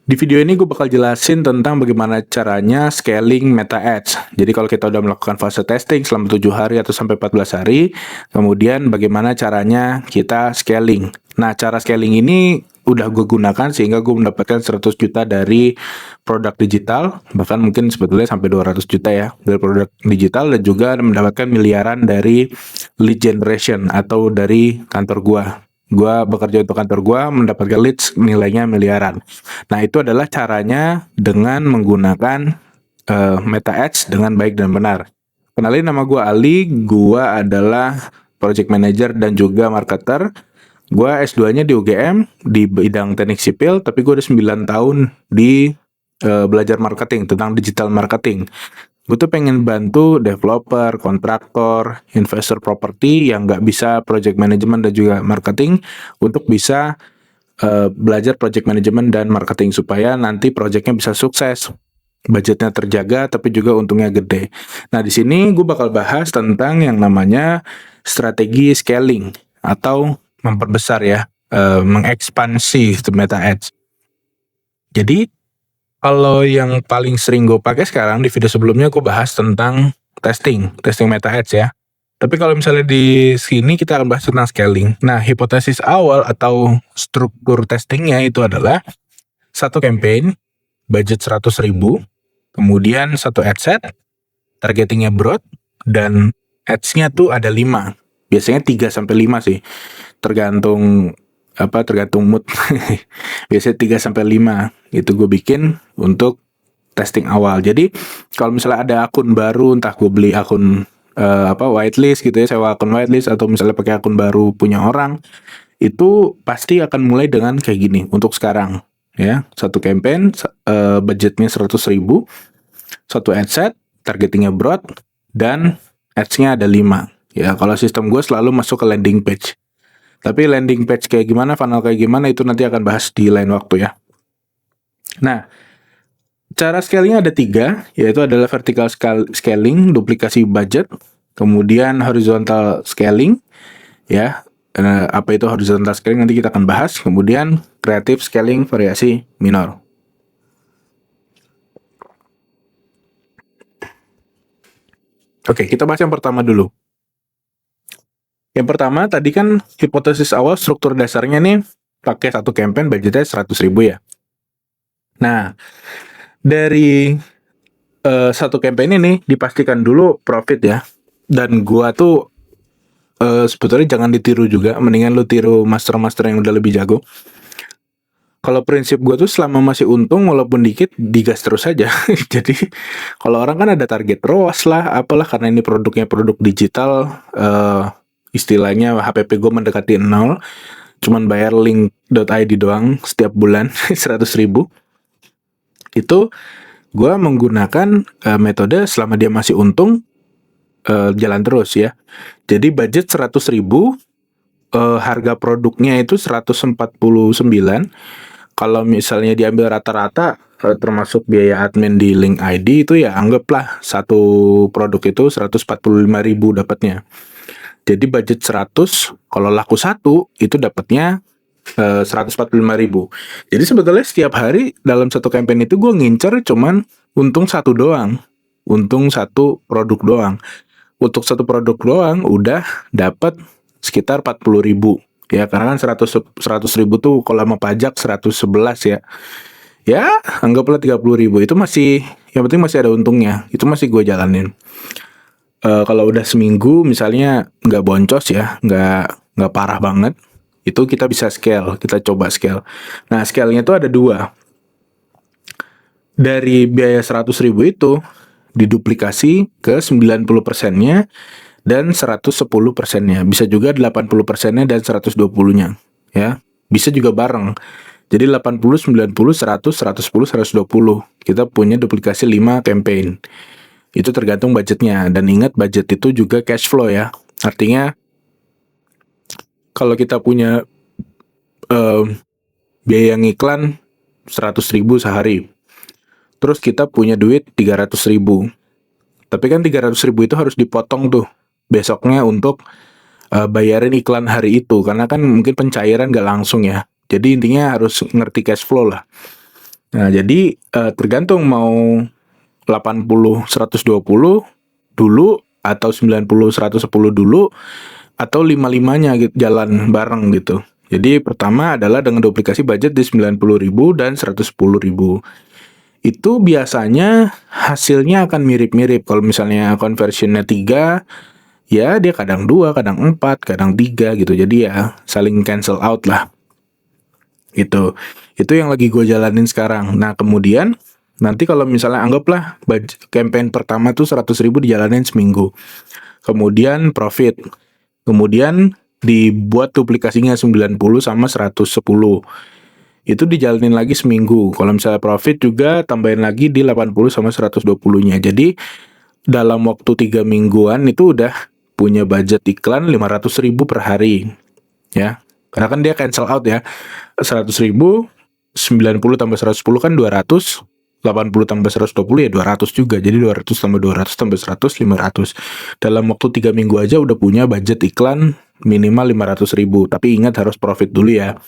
Di video ini gue bakal jelasin tentang bagaimana caranya scaling Meta Ads. Jadi kalau kita udah melakukan fase testing selama 7 hari atau sampai 14 hari, kemudian bagaimana caranya kita scaling. Nah, cara scaling ini udah gue gunakan sehingga gue mendapatkan 100 juta dari produk digital, bahkan mungkin sebetulnya sampai 200 juta ya dari produk digital, dan juga mendapatkan miliaran dari lead generation atau dari kantor gue. Gua bekerja untuk kantor gua, mendapatkan leads nilainya miliaran. Nah, itu adalah caranya dengan menggunakan Meta Ads dengan baik dan benar. Kenalin, nama gua Ali, gua adalah project manager dan juga marketer. Gua S2-nya di UGM di bidang teknik sipil, tapi gua udah 9 tahun di belajar marketing, tentang digital marketing. Gue tuh pengen bantu developer, kontraktor, investor properti yang nggak bisa project management dan juga marketing untuk bisa belajar project management dan marketing supaya nanti projectnya bisa sukses, budgetnya terjaga, tapi juga untungnya gede. Nah, di sini gue bakal bahas tentang yang namanya strategi scaling atau memperbesar ya, mengekspansi Meta Ads. Jadi kalau yang paling sering gue pakai sekarang, di video sebelumnya gue bahas tentang testing Meta Ads ya. Tapi kalau misalnya di sini kita akan bahas tentang scaling. Nah, hipotesis awal atau struktur testingnya itu adalah satu campaign, budget 100.000, kemudian satu ad set, targetingnya broad, dan ads-nya tuh ada 5. Biasanya 3-5 sih, tergantung mood. Biasanya 3-5 itu gue bikin untuk testing awal. Jadi kalau misalnya ada akun baru, entah gue beli akun whitelist gitu ya, sewa akun whitelist, atau misalnya pakai akun baru punya orang, itu pasti akan mulai dengan kayak gini untuk sekarang ya. Satu campaign, budgetnya 100.000, satu ad set, targetingnya broad, dan ads-nya ada 5 ya. Kalau sistem gue selalu masuk ke landing page. Tapi landing page kayak gimana, funnel kayak gimana, itu nanti akan bahas di lain waktu ya. Nah, cara scalingnya ada 3, yaitu adalah vertical scaling, duplikasi budget, kemudian horizontal scaling, ya. Apa itu horizontal scaling nanti kita akan bahas, kemudian creative scaling variasi minor. Oke, kita bahas yang pertama dulu. Yang pertama, tadi kan hipotesis awal struktur dasarnya nih pakai satu campaign budgetnya 100.000 ya. Nah, dari satu campaign ini dipastikan dulu profit ya. Dan gua tuh sebetulnya jangan ditiru juga, mendingan lu tiru master-master yang udah lebih jago. Kalau prinsip gue tuh selama masih untung walaupun dikit, digas terus aja. Jadi kalau orang kan ada target ROAS lah, apalah, karena ini produknya produk digital, istilahnya HPP gue mendekati 0, cuman bayar link.id doang setiap bulan 100.000. Itu gue menggunakan metode selama dia masih untung, jalan terus ya. Jadi budget 100.000, harga produknya itu 149. Kalau misalnya diambil rata-rata, termasuk biaya admin di link ID, itu ya anggaplah satu produk itu 145.000 dapatnya. Jadi budget 100, kalau laku satu itu dapatnya 145.000. Jadi sebetulnya setiap hari dalam satu campaign itu gue ngincer cuman untung satu doang, untung satu produk doang. Untuk satu produk doang udah dapat sekitar 40.000 ya, karena kan 100.000 tuh kalau sama pajak 111 ya. Ya, anggaplah 30.000, itu masih, yang penting masih ada untungnya. Itu masih gue jalanin. Kalau udah seminggu misalnya nggak boncos ya, nggak parah banget, itu kita bisa scale, kita coba scale. Nah, scale-nya tuh ada 2. Dari biaya 100.000 itu diduplikasi ke 90%-nya dan 110%-nya. Bisa juga 80%-nya dan 120-nya ya. Bisa juga bareng. Jadi 80, 90, 100, 110, 120. Kita punya duplikasi 5 campaign. Itu tergantung budgetnya. Dan ingat, budget itu juga cash flow ya. Artinya kalau kita punya biaya ngiklan 100.000 sehari, terus kita punya duit 300.000, tapi kan 300.000 itu harus dipotong tuh besoknya untuk bayarin iklan hari itu, karena kan mungkin pencairan gak langsung ya. Jadi intinya harus ngerti cash flow lah. Nah, jadi tergantung mau 80-120 dulu atau 90-110 dulu atau 5-5-nya gitu, jalan bareng gitu. Jadi pertama adalah dengan duplikasi budget di 90.000 dan 110.000. Itu biasanya hasilnya akan mirip-mirip. Kalau misalnya conversionnya 3, ya dia kadang 2, kadang 4, kadang 3 gitu. Jadi ya saling cancel out lah. Gitu. Itu yang lagi gue jalanin sekarang. Nah, kemudian nanti kalau misalnya anggaplah campaign pertama tuh 100.000 dijalanin seminggu. Kemudian profit. Kemudian dibuat duplikasinya 90 sama 110. Itu dijalanin lagi seminggu. Kalau misalnya profit juga tambahin lagi di 80 sama 120-nya. Jadi dalam waktu 3 mingguan itu udah punya budget iklan 500.000 per hari. Ya. Karena kan dia cancel out ya. 100.000, 90 tambah 110 kan 200, 80 tambah 120 ya 200 juga. Jadi 200 tambah 200 tambah 100, 500. Dalam waktu 3 minggu aja udah punya budget iklan minimal 500.000. Tapi ingat harus profit dulu ya.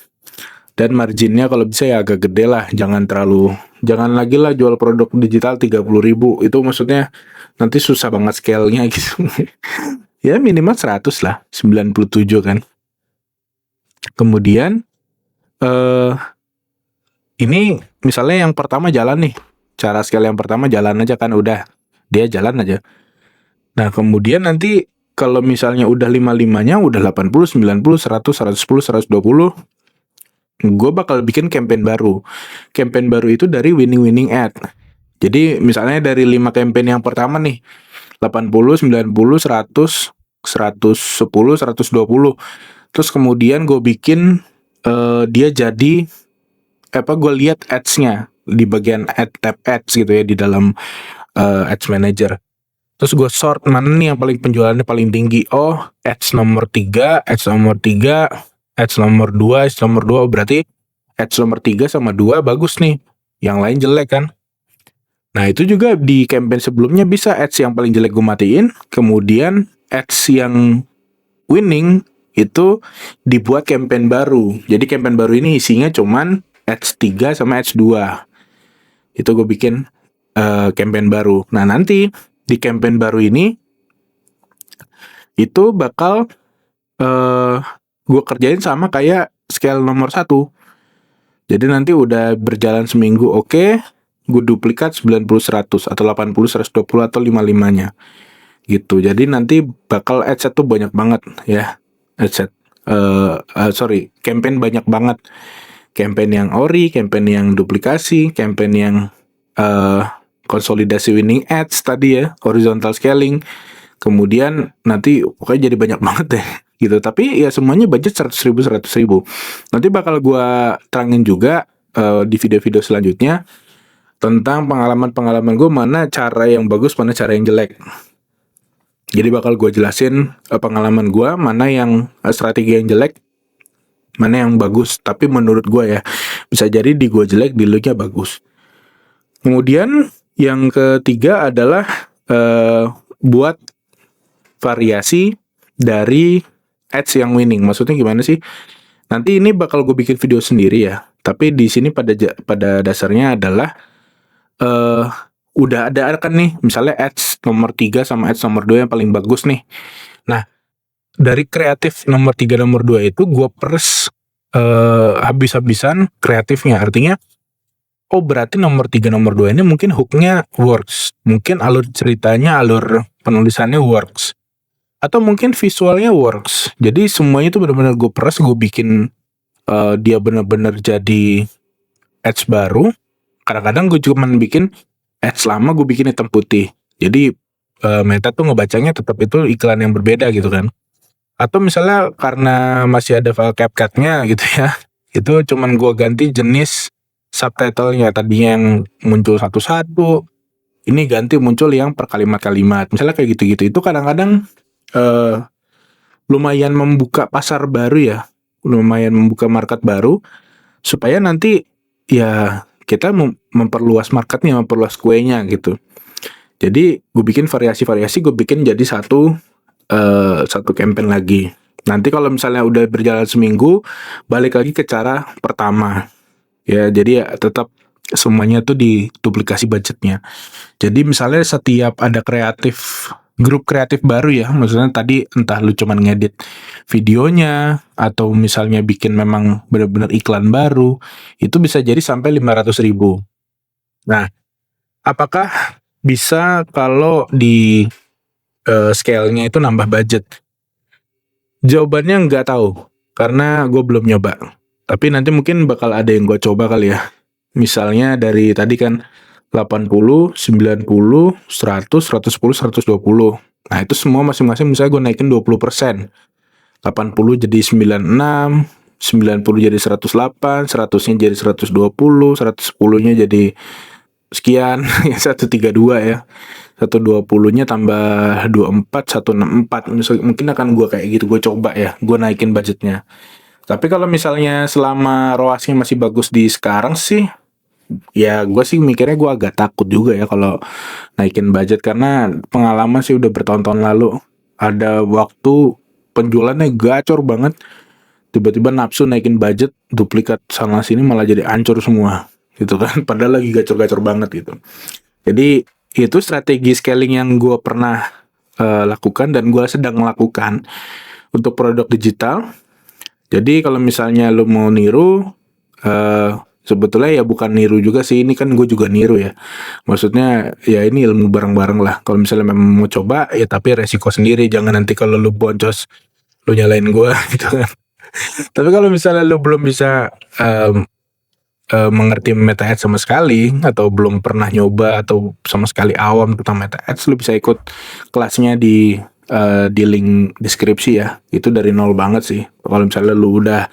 Dan marginnya kalau bisa ya agak gede lah. Jangan lagi lah jual produk digital 30.000. Itu maksudnya nanti susah banget scale-nya gitu. Ya minimal 100 lah, 97 kan. Kemudian ini misalnya yang pertama jalan nih. Cara scale yang pertama jalan aja kan udah. Dia jalan aja. Nah, kemudian nanti kalau misalnya udah 5-5-nya udah 80, 90, 100, 110, 120, gue bakal bikin campaign baru. Campaign baru itu dari winning ad. Jadi misalnya dari 5 campaign yang pertama nih, 80, 90, 100, 110, 120. Terus kemudian gue bikin dia jadi gue lihat ads-nya di bagian tab ads gitu ya di dalam ads manager. Terus gue sort mana nih yang paling penjualannya paling tinggi. Oh, ads nomor 3, ads nomor 3, ads nomor 2, ads nomor 2. Berarti ads nomor 3 sama 2 bagus nih. Yang lain jelek kan. Nah, itu juga di campaign sebelumnya bisa ads yang paling jelek gue matiin. Kemudian ads yang winning itu dibuat campaign baru. Jadi campaign baru ini isinya cuman ads 3 sama ads 2. Itu gue bikin campaign baru. Nah, nanti di campaign baru ini itu bakal gue kerjain sama kayak scale nomor 1. Jadi nanti udah berjalan seminggu oke, gue duplikat 90-100 atau 80-120 atau 5-5-nya. Gitu. Jadi nanti bakal adset tuh banyak banget ya. Adset. Campaign banyak banget. Campaign yang ori, campaign yang duplikasi, campaign yang konsolidasi winning ads tadi ya, horizontal scaling. Kemudian nanti pokoknya jadi banyak banget deh gitu. Tapi ya semuanya budget 100.000. Nanti bakal gue terangin juga di video-video selanjutnya tentang pengalaman gue mana cara yang bagus, mana cara yang jelek. Jadi bakal gue jelasin pengalaman gue mana yang strategi yang jelek, mana yang bagus. Tapi menurut gue ya bisa jadi di gue jelek, di lu nya bagus. Kemudian yang ketiga adalah buat variasi dari ads yang winning. Maksudnya gimana sih? Nanti ini bakal gue bikin video sendiri ya. Tapi di sini pada dasarnya adalah udah ada kan nih, misalnya ads nomor 3 sama ads nomor 2 yang paling bagus nih. Nah, dari kreatif nomor 3 nomor 2 itu gue pers habis-habisan kreatifnya. Artinya oh berarti nomor 3 nomor 2 ini mungkin hooknya works. Mungkin alur ceritanya, alur penulisannya works. Atau mungkin visualnya works. Jadi semuanya itu benar-benar gue peras, gue bikin dia benar-benar jadi ads baru. Kadang-kadang gue cuma bikin ads lama, gue bikin hitam putih. Jadi Meta tuh ngebacanya tetap itu iklan yang berbeda gitu kan. Atau misalnya karena masih ada file CapCut-nya gitu ya, itu cuman gue ganti jenis subtitle-nya. Tadinya yang muncul satu-satu, ini ganti muncul yang per kalimat-kalimat. Misalnya kayak gitu-gitu. Itu kadang-kadang lumayan membuka pasar baru ya, lumayan membuka market baru, supaya nanti ya kita memperluas marketnya, memperluas kuenya gitu. Jadi gue bikin variasi-variasi, gue bikin jadi satu campaign lagi. Nanti kalau misalnya udah berjalan seminggu, balik lagi ke cara pertama. Ya, jadi ya tetap semuanya tuh diduplikasi budgetnya. Jadi misalnya setiap ada grup kreatif baru ya, maksudnya tadi entah lu cuman ngedit videonya atau misalnya bikin memang benar-benar iklan baru, itu bisa jadi sampai 500.000. Nah, apakah bisa kalau di scale-nya itu nambah budget? Jawabannya nggak tahu, karena gue belum nyoba. Tapi nanti mungkin bakal ada yang gue coba kali ya. Misalnya dari tadi kan 80, 90, 100, 110, 120. Nah, itu semua masing-masing misalnya gue naikin 20%. 80 jadi 96, 90 jadi 108, 100-nya jadi 120, 110-nya jadi sekian, 132 ya. 120-nya tambah 24, 164. Mungkin akan gue kayak gitu, gue coba ya, gue naikin budgetnya. Tapi kalau misalnya selama ROAS-nya masih bagus di sekarang sih, ya gue sih mikirnya gue agak takut juga ya kalau naikin budget, karena pengalaman sih udah bertahun-tahun lalu ada waktu penjualannya gacor banget, tiba-tiba nafsu naikin budget, duplikat sana sini malah jadi hancur semua gitu kan. Padahal lagi gacor-gacor banget gitu. Jadi itu strategi scaling yang gue pernah lakukan dan gue sedang melakukan untuk produk digital. Jadi kalau misalnya lo mau niru, sebetulnya ya bukan niru juga sih, ini kan gue juga niru ya. Maksudnya ya ini ilmu bareng-bareng lah. Kalau misalnya memang mau coba ya, tapi resiko sendiri. Jangan nanti kalau lu boncos lu nyalain gue gitu kan. Tapi kalau misalnya lu belum bisa mengerti Meta Ads sama sekali, atau belum pernah nyoba, atau sama sekali awam tentang Meta Ads, lu bisa ikut kelasnya di link deskripsi ya. Itu dari nol banget sih. Kalau misalnya lu udah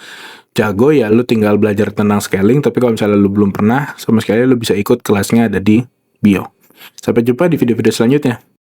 jago ya lu tinggal belajar tentang scaling, tapi kalau misalnya lu belum pernah sama sekali, lu bisa ikut kelasnya ada di bio. Sampai jumpa di video-video selanjutnya.